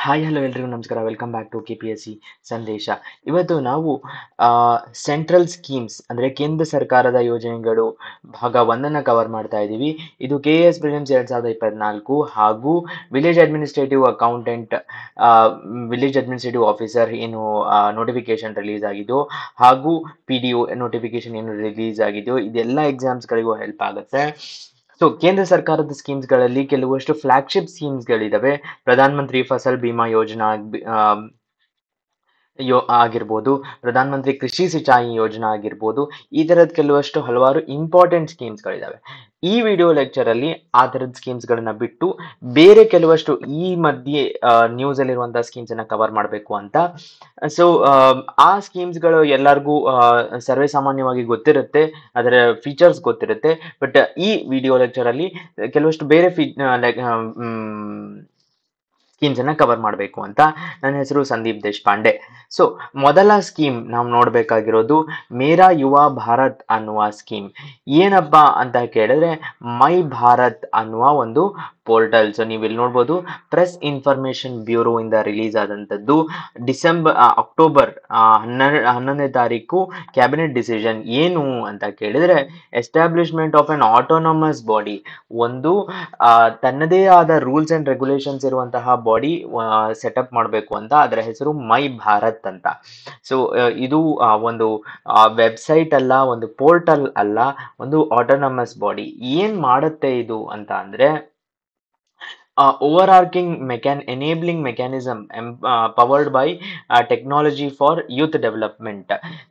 Hi hello ಎಲ್ರಿಗೂ ನಮಸ್ಕಾರ. Welcome back to KPSC ಸಂದೇಶ. ಇವತ್ತು ನಾವು ಸೆಂಟ್ರಲ್ ಸ್ಕೀಮ್ಸ್ ಅಂದರೆ ಕೇಂದ್ರ ಸರ್ಕಾರದ ಯೋಜನೆಗಳು ಭಾಗ 1 ಕವರ್ ಮಾಡ್ತಾ ಇದ್ದೀವಿ. ಇದು KAS ಪ್ರಿಲಿಮ್ಸ್ 2024 ಹಾಗೂ village administrative accountant, village administrative officer ಏನು ನೋಟಿಫಿಕೇಶನ್ ರಿಲೀಸ್ ಆಗಿದೆಯೋ ಹಾಗೂ PDO ನೋಟಿಫಿಕೇಶನ್ ಏನು ರಿಲೀಸ್ ಆಗಿದೆಯೋ ಇದೆಲ್ಲ ಎಕ್ಸಾಮ್ಸ್ಗಳಿಗೂ ಹೆಲ್ಪ್ ಆಗುತ್ತೆ. ಸೊ ಕೇಂದ್ರ ಸರ್ಕಾರದ ಸ್ಕೀಮ್ಸ್ಗಳಲ್ಲಿ ಕೆಲವಷ್ಟು ಫ್ಲಾಗ್ಶಿಪ್ ಸ್ಕೀಮ್ಸ್ಗಳಿದಾವೆ. ಪ್ರಧಾನ ಮಂತ್ರಿ ಫಸಲ್ ಬಿಮಾ ಯೋಜನಾ ಆಗಿರ್ಬೋದು, ಪ್ರಧಾನ ಮಂತ್ರಿ ಕೃಷಿ ಸಿಂಚಾಯಿ ಯೋಜನಾ ಆಗಿರ್ಬೋದು. ಈ ತರದ ಕೆಲವಷ್ಟು ಹಲವಾರು ಇಂಪಾರ್ಟೆಂಟ್ ಸ್ಕೀಮ್ಸ್ಗಳಿದಾವೆ. ಈ ವಿಡಿಯೋ ಲೆಕ್ಚರ್ ಅಲ್ಲಿ ಆ ತರದ ಸ್ಕೀಮ್ಸ್ಗಳನ್ನ ಬಿಟ್ಟು ಬೇರೆ ಕೆಲವಷ್ಟು ಈ ಮಧ್ಯೆ ನ್ಯೂಸ್ ಅಲ್ಲಿರುವಂತಹ ಸ್ಕೀಮ್ಸ್ ಅನ್ನ ಕವರ್ ಮಾಡಬೇಕು ಅಂತ. ಸೊ ಆ ಸ್ಕೀಮ್ಸ್ಗಳು ಎಲ್ಲರಿಗೂ ಸರ್ವೇ ಸಾಮಾನ್ಯವಾಗಿ ಗೊತ್ತಿರುತ್ತೆ, ಅದರ ಫೀಚರ್ಸ್ ಗೊತ್ತಿರುತ್ತೆ. ಬಟ್ ಈ ವಿಡಿಯೋ ಲೆಕ್ಚರ್ ಅಲ್ಲಿ ಕೆಲವಷ್ಟು ಬೇರೆ ಸ್ಕೀಮ್ಸ್ ಅನ್ನ ಕವರ್ ಮಾಡಬೇಕು ಅಂತ. ನನ್ನ ಹೆಸರು ಸಂದೀಪ್ ದೇಶಪಾಂಡೆ. ಸೊ ಮೊದಲ ಸ್ಕೀಮ್ ನಾವು ನೋಡ್ಬೇಕಾಗಿರೋದು ಮೇರಾ ಯುವ ಭಾರತ್ ಅನ್ನುವ ಸ್ಕೀಮ್. ಏನಪ್ಪಾ ಅಂತ ಕೇಳಿದ್ರೆ ಮೈ ಭಾರತ್ ಅನ್ನುವ ಒಂದು ಪೋರ್ಟಲ್. ಸೊ ನೀವು ಇಲ್ಲಿ ನೋಡ್ಬೋದು, ಪ್ರೆಸ್ ಇನ್ಫಾರ್ಮೇಶನ್ ಬ್ಯೂರೋ ಇಂದ ರಿಲೀಸ್ ಆದಂತದ್ದು. ಅಕ್ಟೋಬರ್ 11ನೇ ತಾರೀಕು ಕ್ಯಾಬಿನೆಟ್ ಡಿಸಿಷನ್ ಏನು ಅಂತ ಕೇಳಿದ್ರೆ establishment of an autonomous body, ಒಂದು ತನ್ನದೇ ಆದ ರೂಲ್ಸ್ ಅಂಡ್ ರೆಗ್ಯುಲೇಷನ್ಸ್ ಇರುವಂತಹ ಬಾಡಿ ಸೆಟಪ್ ಮಾಡಬೇಕು ಅಂತ. ಅದರ ಹೆಸರು ಮೈ ಭಾರತ್ ಅಂತ. ಸೊ ಇದು ಒಂದು ವೆಬ್ಸೈಟ್ ಅಲ್ಲ, ಒಂದು ಪೋರ್ಟಲ್ ಅಲ್ಲ, ಒಂದು ಆಟೋನಮಸ್ ಬಾಡಿ. ಏನ್ ಮಾಡುತ್ತೆ ಇದು ಅಂತ ಅಂದ್ರೆ overarching enabling mechanism powered by technology for youth development.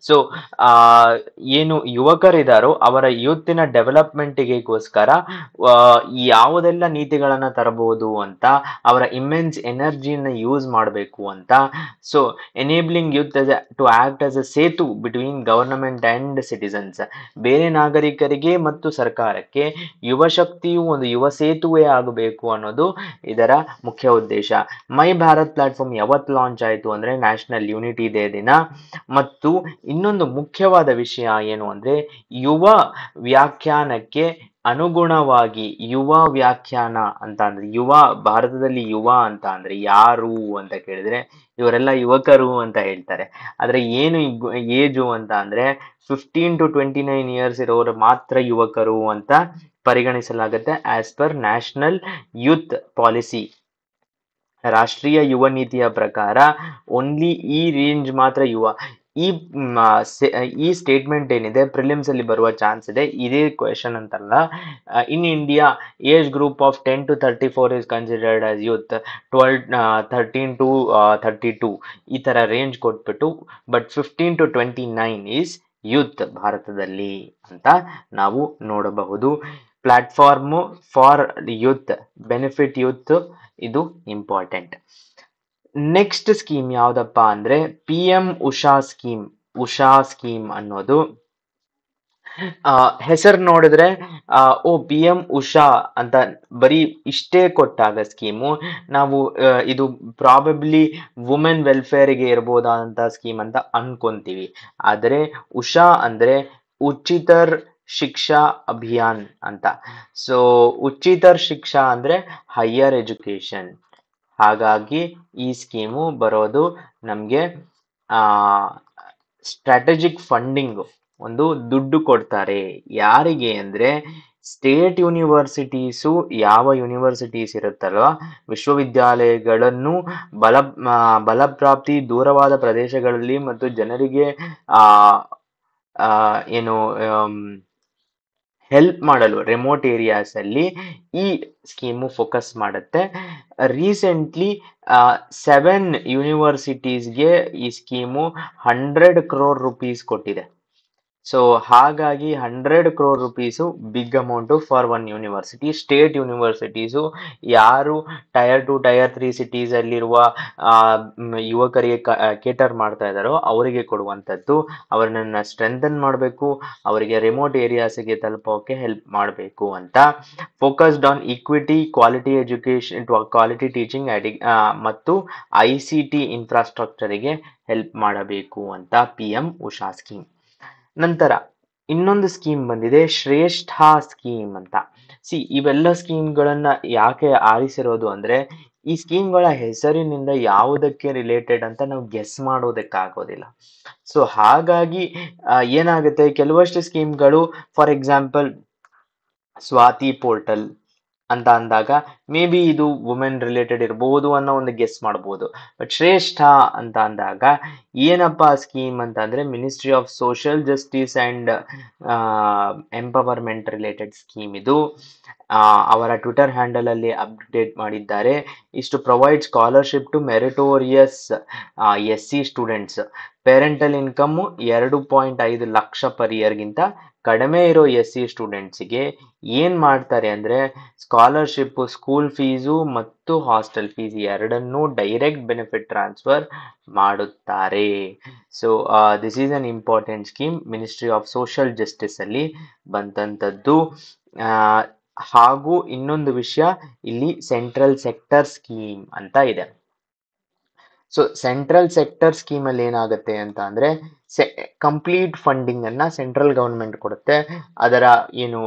So ಏನು ಯುವಕರಿದಾರೋ ಅವರ ಯೂತಿನ ಡೆವಲಪ್ಮೆಂಟ್ಗೋಸ್ಕರ ಯಾವುದೆಲ್ಲ ನೀತಿಗಳನ್ನ ತರಬಹುದು ಅಂತ, ಅವರ ಇಮ್ಮೆನ್ಸ್ ಎನರ್ಜಿನ ಯೂಸ್ ಮಾಡಬೇಕು ಅಂತ. So enabling youth to act as a ಸೇತು ಬಿಟ್ವೀನ್ ಗವರ್ನಮೆಂಟ್ ಅಂಡ್ ಸಿಟಿಸನ್ಸ್. ಬೇರೆ ನಾಗರಿಕರಿಗೆ ಮತ್ತು ಸರ್ಕಾರಕ್ಕೆ ಯುವ ಶಕ್ತಿಯು ಒಂದು ಯುವ ಸೇತುವೆ ಆಗಬೇಕು ಅನ್ನೋದು ಇದರ ಮುಖ್ಯ ಉದ್ದೇಶ. ಮೈ ಭಾರತ್ ಪ್ಲಾಟ್ಫಾರ್ಮ್ ಯಾವತ್ತು ಲಾಂಚ್ ಆಯಿತು ಅಂದ್ರೆ ನ್ಯಾಷನಲ್ ಯೂನಿಟಿ ಡೇ ದಿನ. ಮತ್ತು ಇನ್ನೊಂದು ಮುಖ್ಯವಾದ ವಿಷಯ ಏನು ಅಂದ್ರೆ ಯುವ ವ್ಯಾಖ್ಯಾನಕ್ಕೆ ಅನುಗುಣವಾಗಿ, ಯುವ ವ್ಯಾಖ್ಯಾನ ಅಂತ ಅಂದ್ರೆ ಭಾರತದಲ್ಲಿ ಯುವ ಅಂತ ಅಂದ್ರೆ ಯಾರು ಅಂತ ಕೇಳಿದ್ರೆ ಇವರೆಲ್ಲ ಯುವಕರು ಅಂತ ಹೇಳ್ತಾರೆ. ಆದ್ರೆ ಏನು ಏಜು ಅಂತ ಅಂದ್ರೆ 15 to 29 ಇಯರ್ಸ್ ಇರೋರು ಮಾತ್ರ ಯುವಕರು ಅಂತ ಪರಿಗಣಿಸಲಾಗುತ್ತೆ. As per national youth policy, ರಾಷ್ಟ್ರೀಯ ಯುವ ನೀತಿಯ ಪ್ರಕಾರ ಓನ್ಲಿ ಈ ರೇಂಜ್ ಮಾತ್ರ ಯುವ. ಈ ಸ್ಟೇಟ್ಮೆಂಟ್ ಏನಿದೆ ಪ್ರಿಲಿಮ್ಸ್ ಅಲ್ಲಿ ಬರುವ ಚಾನ್ಸ್ ಇದೆ. ಇದೇ ಕ್ವೆಶನ್ ಅಂತಲ್ಲ. In India age group of 10 to 34 is considered as youth, 13 to 32 ಈ ತರ ರೇಂಜ್ ಕೊಟ್ಬಿಟ್ಟು, ಬಟ್ 15 to 29 ಈಸ್ ಯೂತ್ ಭಾರತದಲ್ಲಿ ಅಂತ ನಾವು ನೋಡಬಹುದು. Platform for youth, benefit youth, ಇದು ಇಂಪಾರ್ಟೆಂಟ್. ನೆಕ್ಸ್ಟ್ ಸ್ಕೀಮ್ ಯಾವ್ದಪ್ಪ ಅಂದ್ರೆ PM Usha scheme. Usha scheme ಅನ್ನೋದು ಹೆಸರು ನೋಡಿದ್ರೆ PM ಉಷಾ ಅಂತ ಬರೀ ಇಷ್ಟೇ ಕೊಟ್ಟಾಗ ಸ್ಕೀಮು ನಾವು ಇದು ಪ್ರಾಬಬ್ಲಿ ವುಮೆನ್ ವೆಲ್ಫೇರ್ಗೆ ಇರ್ಬೋದಾದಂತ ಸ್ಕೀಮ್ ಅಂತ ಅನ್ಕೊಂತೀವಿ. ಆದರೆ ಉಷಾ ಅಂದ್ರೆ ಉಚಿತರ್ ಶಿಕ್ಷಾ ಅಭಿಯಾನ್ ಅಂತ. ಸೊ ಉಚಿತರ್ ಶಿಕ್ಷಾ ಅಂದ್ರೆ ಹೈಯರ್ ಎಜುಕೇಶನ್. ಹಾಗಾಗಿ ಈ ಸ್ಕೀಮು ಬರೋದು ನಮ್ಗೆ ಸ್ಟ್ರಾಟಜಿಕ್ ಫಂಡಿಂಗ್, ಒಂದು ದುಡ್ಡು ಕೊಡ್ತಾರೆ. ಯಾರಿಗೆ ಅಂದ್ರೆ ಸ್ಟೇಟ್ ಯೂನಿವರ್ಸಿಟೀಸು, ಯಾವ ಯೂನಿವರ್ಸಿಟೀಸ್ ಇರುತ್ತಲ್ವ ವಿಶ್ವವಿದ್ಯಾಲಯಗಳನ್ನು ಬಲಪ್ರಾಪ್ತಿ ದೂರವಾದ ಪ್ರದೇಶಗಳಲ್ಲಿ ಮತ್ತು ಜನರಿಗೆ ಏನು ಹೆಲ್ಪ್ ಮಾಡಲು ರೆಮೋಟ್ ಏರಿಯಾಸ್ ಅಲ್ಲಿ ಈ ಸ್ಕೀಮು ಫೋಕಸ್ ಮಾಡುತ್ತೆ. ರೀಸೆಂಟ್ಲಿ 7 ಯೂನಿವರ್ಸಿಟೀಸ್ಗೆ ಈ ಸ್ಕೀಮು 100 crore rupees ಕೊಟ್ಟಿದೆ. ಸೊ ಹಾಗಾಗಿ 100 crore rupees big amount for one university. State universities ಯಾರು ಟೈರ್ 2 ಟೈರ್ 3 ಸಿಟೀಸ್ ಅಲ್ಲಿರುವ ಯುವಕರಿಗೆ ಕೇಟರ್ ಮಾಡ್ತಾ ಇದ್ದಾರೋ ಅವರಿಗೆ ಕೊಡುವಂಥದ್ದು. ಅವರನ್ನ ಸ್ಟ್ರೆಂಥನ್ ಮಾಡಬೇಕು, ಅವರಿಗೆ ರಿಮೋಟ್ ಏರಿಯಾಸ್ಗೆ ತಲುಪೋಕೆ ಹೆಲ್ಪ್ ಮಾಡಬೇಕು ಅಂತ. Focused on equity, quality education, quality teaching ಮತ್ತು ICT ಇನ್ಫ್ರಾಸ್ಟ್ರಕ್ಚರಿಗೆ ಹೆಲ್ಪ್ ಮಾಡಬೇಕು ಅಂತ PM ಉಷಾ ಸ್ಕೀಮ್. ನಂತರ ಇನ್ನೊಂದು ಸ್ಕೀಮ್ ಬಂದಿದೆ ಶ್ರೇಷ್ಠ ಸ್ಕೀಮ್ ಅಂತ. ಇವೆಲ್ಲ ಸ್ಕೀಮ್ಗಳನ್ನ ಯಾಕೆ ಆರಿಸಿರೋದು ಅಂದ್ರೆ ಈ ಸ್ಕೀಮ್ಗಳ ಹೆಸರಿನಿಂದ ಯಾವುದಕ್ಕೆ ರಿಲೇಟೆಡ್ ಅಂತ ನಾವು ಗೆಸ್ ಮಾಡೋದಕ್ಕಾಗೋದಿಲ್ಲ. ಸೊ ಹಾಗಾಗಿ ಏನಾಗುತ್ತೆ, ಕೆಲವಷ್ಟು ಸ್ಕೀಮ್ಗಳು, ಫಾರ್ ಎಕ್ಸಾಂಪಲ್ ಸ್ವಾತಿ ಪೋರ್ಟಲ್ ಅಂತ ಅಂದಾಗ ಮೇ ಬಿ ಇದು ವುಮೆನ್ ರಿಲೇಟೆಡ್ ಇರಬಹುದು ಅನ್ನೋ ಒಂದು ಗೆಸ್ ಮಾಡ್ಬೋದು. ಬಟ್ ಶ್ರೇಷ್ಠ ಅಂತ ಅಂದಾಗ ಏನಪ್ಪಾ ಸ್ಕೀಮ್ ಅಂತ ಅಂದ್ರೆ ministry of social justice and empowerment related scheme ಇದು. ಅವರ ಟ್ವಿಟರ್ ಹ್ಯಾಂಡಲ್ ಅಲ್ಲಿ ಅಪ್ಡೇಟ್ ಮಾಡಿದ್ದಾರೆ. ಇಷ್ಟು provide scholarship to meritorious SC students. Parental income 2.5 lakh per ಇಯರ್ಗಿಂತ ಕಡಿಮೆ ಇರೋ SC ಸ್ಟೂಡೆಂಟ್ಸ್ಗೆ ಏನ್ ಮಾಡ್ತಾರೆ ಅಂದ್ರೆ ಸ್ಕಾಲರ್ಶಿಪ್, ಸ್ಕೂಲ್ ಫೀಸು ಮತ್ತು ಹಾಸ್ಟೆಲ್ ಫೀಸ್ ಎರಡನ್ನೂ ಡೈರೆಕ್ಟ್ ಬೆನಿಫಿಟ್ ಟ್ರಾನ್ಸ್ಫರ್ ಮಾಡುತ್ತಾರೆ. So this is an important scheme, ministry of social justice ಅಲ್ಲಿ ಬಂದಂಥದ್ದು. ಹಾಗೂ ಇನ್ನೊಂದು ವಿಷಯ, ಇಲ್ಲಿ ಸೆಂಟ್ರಲ್ ಸೆಕ್ಟರ್ ಸ್ಕೀಮ್ ಅಂತ ಇದೆ. ಸೊ ಸೆಂಟ್ರಲ್ ಸೆಕ್ಟರ್ ಸ್ಕೀಮ್ ಅಲ್ಲಿ ಏನಾಗುತ್ತೆ ಅಂತ ಅಂದ್ರೆ ಕಂಪ್ಲೀಟ್ ಫಂಡಿಂಗ್ ಅನ್ನ ಸೆಂಟ್ರಲ್ ಗವರ್ಮೆಂಟ್ ಕೊಡುತ್ತೆ. ಅದರ ಏನು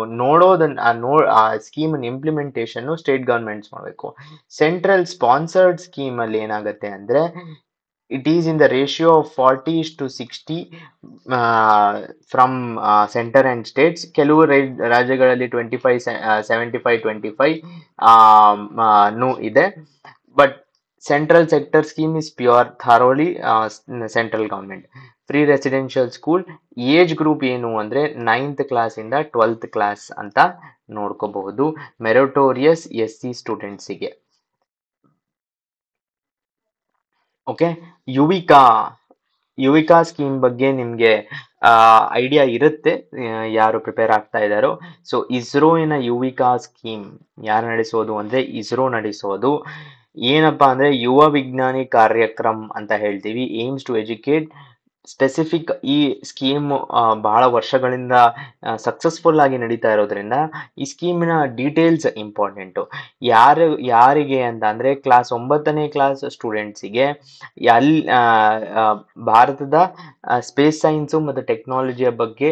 ಆ ಸ್ಕೀಮ್ ಇಂಪ್ಲಿಮೆಂಟೇಷನ್ ಸ್ಟೇಟ್ ಗವರ್ಮೆಂಟ್ಸ್ ಮಾಡಬೇಕು. ಸೆಂಟ್ರಲ್ ಸ್ಪಾನ್ಸರ್ಡ್ ಸ್ಕೀಮ್ ಅಲ್ಲಿ ಏನಾಗುತ್ತೆ ಅಂದ್ರೆ it is in the ratio of 40:60 from centre and states. ಕೆಲವು ರಾಜ್ಯಗಳಲ್ಲಿ 25-75-25 ಇದೆ. But central sector scheme is pure thoroughly central government. Free residential school age group ಏನು ಅಂದ್ರೆ 9th class ಇಂದ 12th ಕ್ಲಾಸ್ ಅಂತ ನೋಡ್ಕೋಬಹುದು, ಮೆರಿಟೋರಿಯಸ್ SC ಸ್ಟೂಡೆಂಟ್ಸಿಗೆ. ಓಕೆ, ಯುವಿಕಾ ಸ್ಕೀಮ್ ಬಗ್ಗೆ ನಿಮ್ಗೆ ಐಡಿಯಾ ಇರುತ್ತೆ ಯಾರು ಪ್ರಿಪೇರ್ ಆಗ್ತಾ ಇದ್ದಾರೋ. ಸೊ ಇಸ್ರೋನ ಯುವಿಕಾ ಸ್ಕೀಮ್ ಯಾರು ನಡೆಸೋದು ಅಂದ್ರೆ ಇಸ್ರೋ ನಡೆಸೋದು. ಏನಪ್ಪಾ ಅಂದ್ರೆ ಯುವ ವಿಜ್ಞಾನಿ ಕಾರ್ಯಕ್ರಮ ಅಂತ ಹೇಳ್ತೀವಿ. Aims to educate specific. ಈ ಸ್ಕೀಮ್ ಬಹಳ ವರ್ಷಗಳಿಂದ ಸಕ್ಸಸ್ಫುಲ್ ಆಗಿ ನಡೀತಾ ಇರೋದ್ರಿಂದ ಈ ಸ್ಕೀಮಿನ ಡೀಟೇಲ್ಸ್ ಇಂಪಾರ್ಟೆಂಟು. ಯಾರಿಗೆ ಅಂತ ಅಂದ್ರೆ ಕ್ಲಾಸ್ 9ನೇ ಕ್ಲಾಸ್ ಸ್ಟೂಡೆಂಟ್ಸಿಗೆ ಭಾರತದ ಸ್ಪೇಸ್ ಸೈನ್ಸು ಮತ್ತು ಟೆಕ್ನಾಲಜಿಯ ಬಗ್ಗೆ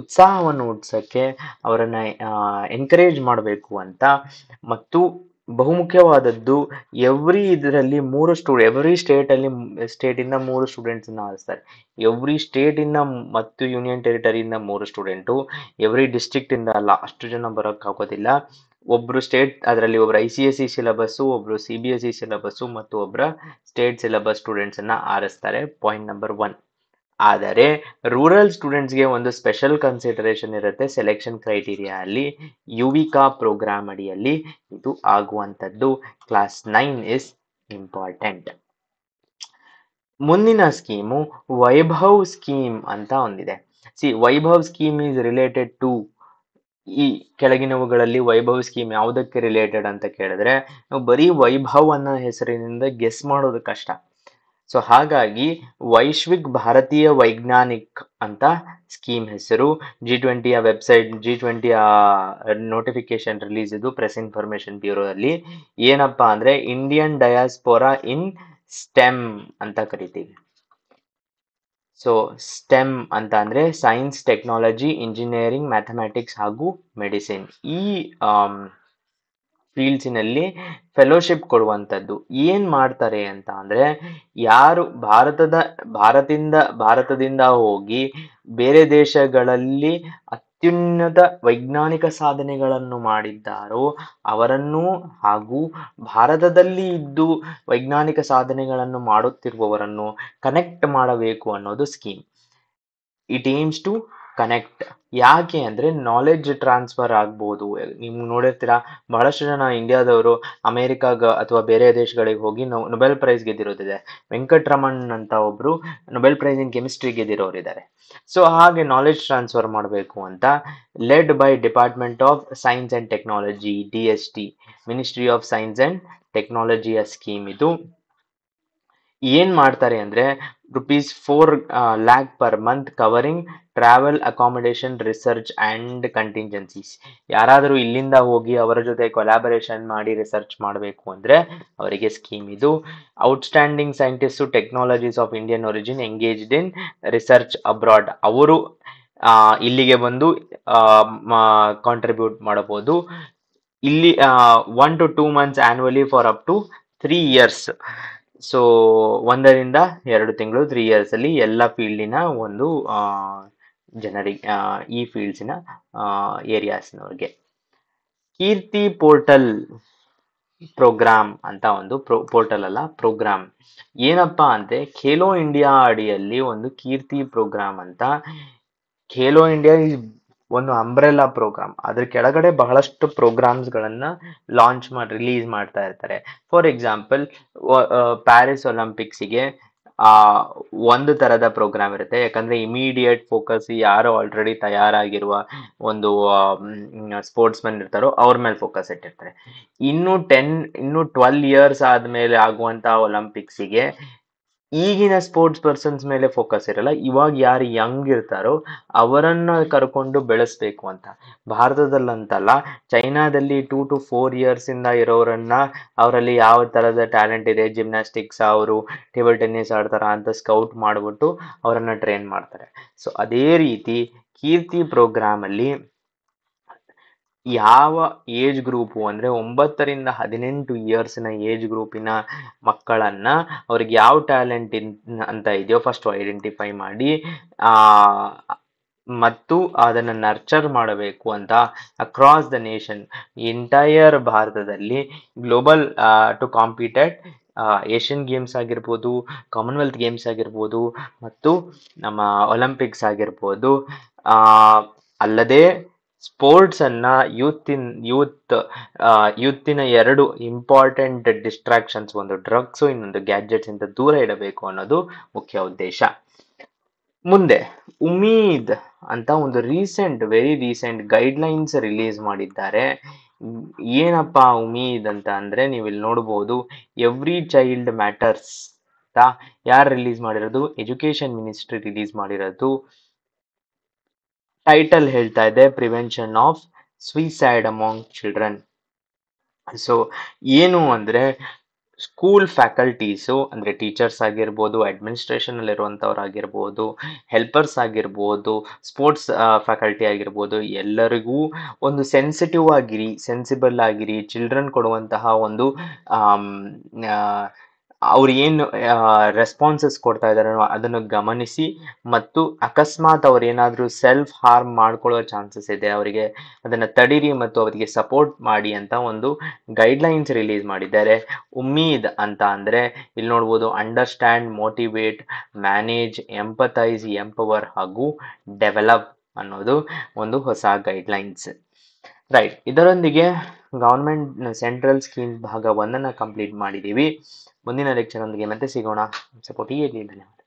ಉತ್ಸಾಹವನ್ನು ಹುಟ್ಟಿಸಕ್ಕೆ ಅವರನ್ನ ಎನ್ಕರೇಜ್ ಮಾಡಬೇಕು ಅಂತ. ಮತ್ತು ಬಹುಮುಖ್ಯವಾದದ್ದು, ಇದರಲ್ಲಿ 3 ಎವ್ರಿ ಸ್ಟೇಟಿಂದ 3 ಸ್ಟೂಡೆಂಟ್ಸನ್ನ ಆರಿಸ್ತಾರೆ. ಎವ್ರಿ ಸ್ಟೇಟಿಂದ ಮತ್ತು ಯೂನಿಯನ್ ಟೆರಿಟರಿಯಿಂದ 3 ಸ್ಟೂಡೆಂಟು, ಎವ್ರಿ ಡಿಸ್ಟ್ರಿಕ್ಟ್ ಇಂದ ಅಲ್ಲ, ಅಷ್ಟು ಜನ ಬರೋಕ್ಕಾಗೋದಿಲ್ಲ. ಒಬ್ರು ಸ್ಟೇಟ್, ಅದರಲ್ಲಿ ಒಬ್ರು ICSE ಸಿಲೆಬಸ್ಸು, ಒಬ್ರು CBSE ಸಿಲೆಬಸ್ಸು ಮತ್ತು ಒಬ್ಬರ ಸ್ಟೇಟ್ ಸಿಲೆಬಸ್ ಸ್ಟೂಡೆಂಟ್ಸ್ ಅನ್ನ ಆರಿಸ್ತಾರೆ. Point number 1. ಆದರೆ ರೂರಲ್ ಸ್ಟೂಡೆಂಟ್ಸ್ಗೆ ಒಂದು ಸ್ಪೆಷಲ್ ಕನ್ಸಿಡರೇಷನ್ ಇರುತ್ತೆ ಸೆಲೆಕ್ಷನ್ ಕ್ರೈಟೀರಿಯಾ ಅಲ್ಲಿ. ಯುವಿಕಾ ಪ್ರೋಗ್ರಾಮ್ ಅಡಿಯಲ್ಲಿ ಇದು ಆಗುವಂಥದ್ದು. Class 9 is important. ಮುಂದಿನ ಸ್ಕೀಮು ವೈಭವ್ ಸ್ಕೀಮ್ ಅಂತ ಒಂದಿದೆ. Vaibhav scheme is related to, ಈ ಕೆಳಗಿನವುಗಳಲ್ಲಿ ವೈಭವ್ ಸ್ಕೀಮ್ ಯಾವುದಕ್ಕೆ ರಿಲೇಟೆಡ್ ಅಂತ ಕೇಳಿದ್ರೆ ನಾವು ಬರೀ ವೈಭವ್ ಅನ್ನೋ ಹೆಸರಿನಿಂದ ಗೆಸ್ ಮಾಡೋದು ಕಷ್ಟ. ಸೊ ಹಾಗಾಗಿ ವೈಶ್ವಿಕ್ ಭಾರತೀಯ ವೈಜ್ಞಾನಿಕ್ ಅಂತ ಸ್ಕೀಮ್ ಹೆಸರು. G20 website, G20 notification release ಇದು ಪ್ರೆಸ್ ಇನ್ಫಾರ್ಮೇಶನ್ ಬ್ಯೂರೋ ಅಲ್ಲಿ. ಏನಪ್ಪಾ ಅಂದ್ರೆ ಇಂಡಿಯನ್ ಡಯಾಸ್ಪೋರಾ ಇನ್ ಸ್ಟೆಮ್ ಅಂತ ಕರಿತೀವಿ. ಸೊ ಸ್ಟೆಮ್ ಅಂತ ಅಂದ್ರೆ ಸೈನ್ಸ್, ಟೆಕ್ನಾಲಜಿ, ಇಂಜಿನಿಯರಿಂಗ್, ಮ್ಯಾಥಮ್ಯಾಟಿಕ್ಸ್ ಹಾಗೂ ಮೆಡಿಸಿನ್. ಈ ಫೀಲ್ಡ್ಸಿನಲ್ಲಿ ಫೆಲೋಶಿಪ್ ಕೊಡುವಂಥದ್ದು. ಏನ್ ಮಾಡ್ತಾರೆ ಅಂತ ಅಂದ್ರೆ ಯಾರು ಭಾರತದಿಂದ ಹೋಗಿ ಬೇರೆ ದೇಶಗಳಲ್ಲಿ ಅತ್ಯುನ್ನತ ವೈಜ್ಞಾನಿಕ ಸಾಧನೆಗಳನ್ನು ಮಾಡಿದ್ದಾರೋ ಅವರನ್ನು ಹಾಗೂ ಭಾರತದಲ್ಲಿ ಇದ್ದು ವೈಜ್ಞಾನಿಕ ಸಾಧನೆಗಳನ್ನು ಮಾಡುತ್ತಿರುವವರನ್ನು ಕನೆಕ್ಟ್ ಮಾಡಬೇಕು ಅನ್ನೋದು scheme. It aims to connect. ಯಾಕೆ ಅಂದ್ರೆ ನಾಲೆಡ್ಜ್ ಟ್ರಾನ್ಸ್ಫರ್ ಆಗ್ಬೋದು. ನೀವು ನೋಡಿರ್ತೀರಾ, ಬಹಳಷ್ಟು ಜನ ಇಂಡಿಯಾದವರು ಅಮೆರಿಕಾಗ ಅಥವಾ ಬೇರೆ ದೇಶಗಳಿಗೆ ಹೋಗಿ ನೊಬೆಲ್ ಪ್ರೈಸ್ ಗೆದ್ದಿರೋದಿದೆ. ವೆಂಕಟರಮಣ್ ಅಂತ ಒಬ್ರು ನೊಬೆಲ್ ಪ್ರೈಸ್ ಇನ್ ಕೆಮಿಸ್ಟ್ರಿ ಗೆದ್ದಿರೋರಿದ್ದಾರೆ. ಸೊ ಹಾಗೆ ನಾಲೆಡ್ಜ್ ಟ್ರಾನ್ಸ್ಫರ್ ಮಾಡಬೇಕು ಅಂತ led by department of science and technology, DST, ministry of science and ಟೆಕ್ನಾಲಜಿಯ ಸ್ಕೀಮ್ ಇದು. ಏನ್ ಮಾಡ್ತಾರೆ ಅಂದ್ರೆ ₹4 lakh per month covering travel, accommodation, research and contingencies. ಯಾರಾದರೂ ಇಲ್ಲಿಂದ ಹೋಗಿ ಅವರ ಜೊತೆ ಕೊಲಾಬರೇಷನ್ ಮಾಡಿ ರಿಸರ್ಚ್ ಮಾಡಬೇಕು ಅಂದ್ರೆ ಅವರಿಗೆ ಸ್ಕೀಮ್ ಇದು. Outstanding scientist technologies of Indian origin engaged in research abroad, ಅವರು ಇಲ್ಲಿಗೆ ಬಂದು ಕಾಂಟ್ರಿಬ್ಯೂಟ್ ಮಾಡಬಹುದು. ಇಲ್ಲಿ 1 to 2 months annually for up to 3 years. So 1 ರಿಂದ 2 ತಿಂಗಳು 3 years ಅಲ್ಲಿ ಎಲ್ಲ ಫೀಲ್ಡಿನ ಒಂದು ಜನರಿಗೆ ಈ ಫೀಲ್ಡ್ಸಿನ ಏರಿಯಾಸ್ನವ್ರಿಗೆ. ಕೀರ್ತಿ ಪೋರ್ಟಲ್ ಪ್ರೋಗ್ರಾಮ್ ಅಂತ ಒಂದು ಪೋರ್ಟಲ್ ಅಲ್ಲ, ಪ್ರೋಗ್ರಾಮ್ ಏನಪ್ಪಾ ಅಂದ್ರೆ ಖೇಲೋ ಇಂಡಿಯಾ ಅಡಿಯಲ್ಲಿ ಒಂದು ಕೀರ್ತಿ ಪ್ರೋಗ್ರಾಮ್ ಅಂತ. ಖೇಲೋ ಇಂಡಿಯಾ ಒಂದು ಅಂಬ್ರೆಲಾ ಪ್ರೋಗ್ರಾಮ್, ಅದ್ರ ಕೆಳಗಡೆ ಬಹಳಷ್ಟು ಪ್ರೋಗ್ರಾಮ್ಸ್ ಗಳನ್ನ ರಿಲೀಸ್ ಮಾಡ್ತಾ ಇರ್ತಾರೆ. ಫಾರ್ ಎಕ್ಸಾಂಪಲ್, ಪ್ಯಾರಿಸ್ ಒಲಿಂಪಿಕ್ಸ್ಗೆ ಆ ಒಂದು ತರದ ಪ್ರೋಗ್ರಾಮ್ ಇರುತ್ತೆ, ಯಾಕಂದ್ರೆ ಇಮಿಡಿಯೇಟ್ ಫೋಕಸ್ ಯಾರು ಆಲ್ರೆಡಿ ತಯಾರಾಗಿರುವ ಒಂದು ಸ್ಪೋರ್ಟ್ಸ್ ಮನ್ ಇರ್ತಾರೋ ಅವ್ರ ಮೇಲೆ ಫೋಕಸ್ ಇಟ್ಟಿರ್ತಾರೆ. ಇನ್ನು 12 years ಆದ್ಮೇಲೆ ಆಗುವಂತ ಒಲಿಂಪಿಕ್ಸ್ಗೆ ಈಗಿನ ಸ್ಪೋರ್ಟ್ಸ್ ಪರ್ಸನ್ಸ್ ಮೇಲೆ ಫೋಕಸ್ ಇರಲ್ಲ, ಇವಾಗ ಯಾರು ಯಂಗ್ ಇರ್ತಾರೋ ಅವರನ್ನ ಕರ್ಕೊಂಡು ಬೆಳೆಸ್ಬೇಕು ಅಂತ. ಭಾರತದಲ್ಲಂತಲ್ಲ, ಚೈನಾದಲ್ಲಿ 2 to 4 years ಇಂದ ಇರೋರನ್ನ, ಅವರಲ್ಲಿ ಯಾವ ತರದ ಟ್ಯಾಲೆಂಟ್ ಇದೆ, ಜಿಮ್ನಾಸ್ಟಿಕ್ಸ್, ಅವರು ಟೇಬಲ್ ಟೆನ್ನಿಸ್ ಆಡ್ತಾರ ಅಂತ ಸ್ಕೌಟ್ ಮಾಡ್ಬಿಟ್ಟು ಅವರನ್ನ ಟ್ರೈನ್ ಮಾಡ್ತಾರೆ. ಸೊ ಅದೇ ರೀತಿ ಕೀರ್ತಿ ಪ್ರೋಗ್ರಾಮ್ ಅಲ್ಲಿ ಯಾವ ಏಜ್ ಗ್ರೂಪು ಅಂದ್ರೆ 9 ರಿಂದ 18 years ಏಜ್ ಗ್ರೂಪಿನ ಮಕ್ಕಳನ್ನ, ಅವ್ರಿಗೆ ಯಾವ ಟ್ಯಾಲೆಂಟ್ ಅಂತ ಇದೆಯೋ ಫಸ್ಟ್ ಐಡೆಂಟಿಫೈ ಮಾಡಿ ಆ ಮತ್ತು ಅದನ್ನ ನರ್ಚರ್ ಮಾಡಬೇಕು ಅಂತ ಅಕ್ರಾಸ್ ದ ನೇಷನ್, ಎಂಟೈರ್ ಭಾರತದಲ್ಲಿ global to competed Asian games ಆಗಿರ್ಬೋದು, ಕಾಮನ್ವೆಲ್ತ್ ಗೇಮ್ಸ್ ಆಗಿರ್ಬೋದು, ಮತ್ತು ನಮ್ಮ ಒಲಿಂಪಿಕ್ಸ್ ಆಗಿರ್ಬೋದು, ಅಲ್ಲದೆ ಸ್ಪೋರ್ಟ್ಸ್ ಅನ್ನ ಯೂತ್ತಿನ 2 ಇಂಪಾರ್ಟೆಂಟ್ ಡಿಸ್ಟ್ರಾಕ್ಷನ್ಸ್, ಒಂದು ಡ್ರಗ್ಸ್, ಇನ್ನೊಂದು ಗ್ಯಾಜೆಟ್ಸ್ ಇಂದ ದೂರ ಇಡಬೇಕು ಅನ್ನೋದು ಮುಖ್ಯ ಉದ್ದೇಶ. ಮುಂದೆ ಉಮೀದ್ ಅಂತ ಒಂದು ವೆರಿ ರೀಸೆಂಟ್ ಗೈಡ್ಲೈನ್ಸ್ ರಿಲೀಸ್ ಮಾಡಿದ್ದಾರೆ. ಏನಪ್ಪಾ ಉಮೀದ್ ಅಂತ ಅಂದ್ರೆ, ನೀವು ಇಲ್ಲಿ ನೋಡಬಹುದು, ಎವ್ರಿ ಚೈಲ್ಡ್ ಮ್ಯಾಟರ್ಸ್ ಅಂತ. ಯಾರು ರಿಲೀಸ್ ಮಾಡಿರೋದು? ಎಜುಕೇಶನ್ ಮಿನಿಸ್ಟ್ರಿ ರಿಲೀಸ್ ಮಾಡಿರೋದು. ಟೈಟಲ್ ಹೇಳ್ತಾ ಇದೆ prevention of suicide among children. So ಏನು ಅಂದ್ರೆ, ಸ್ಕೂಲ್ ಫ್ಯಾಕಲ್ಟೀಸು ಅಂದ್ರೆ ಟೀಚರ್ಸ್ ಆಗಿರ್ಬೋದು, ಅಡ್ಮಿನಿಸ್ಟ್ರೇಷನ್ ಅಲ್ಲಿ ಇರುವಂತವ್ರಾಗಿರ್ಬೋದು, ಹೆಲ್ಪರ್ಸ್ ಆಗಿರ್ಬೋದು, ಸ್ಪೋರ್ಟ್ಸ್ ಫ್ಯಾಕಲ್ಟಿ ಆಗಿರ್ಬೋದು, ಎಲ್ಲರಿಗೂ ಒಂದು ಸೆನ್ಸಿಬಲ್ ಆಗಿರಿ. ಚಿಲ್ಡ್ರನ್ ಕೊಡುವಂತಹ ಒಂದು ಅವ್ರು ಏನು ರೆಸ್ಪಾನ್ಸಸ್ ಕೊಡ್ತಾ ಇದಾರೆ ಅದನ್ನು ಗಮನಿಸಿ, ಮತ್ತು ಅಕಸ್ಮಾತ್ ಅವ್ರು ಏನಾದ್ರೂ ಸೆಲ್ಫ್ ಹಾರ್ಮ್ ಮಾಡ್ಕೊಳ್ಳೋ ಚಾನ್ಸಸ್ ಇದೆ, ಅವರಿಗೆ ಅದನ್ನ ತಡೀರಿ ಮತ್ತು ಅವರಿಗೆ ಸಪೋರ್ಟ್ ಮಾಡಿ ಅಂತ ಒಂದು ಗೈಡ್ಲೈನ್ಸ್ ರಿಲೀಸ್ ಮಾಡಿದ್ದಾರೆ. ಉಮ್ಮೀದ್ ಅಂತ ಅಂದ್ರೆ ಇಲ್ಲಿ ನೋಡ್ಬೋದು, understand, motivate, manage, empathise, empower ಹಾಗೂ ಡೆವಲಪ್ ಅನ್ನೋದು ಒಂದು ಹೊಸ ಗೈಡ್ಲೈನ್ಸ್. ರೈಟ್, ಇದರೊಂದಿಗೆ ಗವರ್ಮೆಂಟ್ ಸೆಂಟ್ರಲ್ ಸ್ಕೀಮ್ ಭಾಗ 1 ಕಂಪ್ಲೀಟ್ ಮಾಡಿದೀವಿ. ಮುಂದಿನ ಲೆಕ್ಚರ್ ಒಂದಿಗೆ ಮತ್ತೆ ಸಿಗೋಣ. ಸಪೋರ್ಟ್ ಧನ್ಯವಾದ.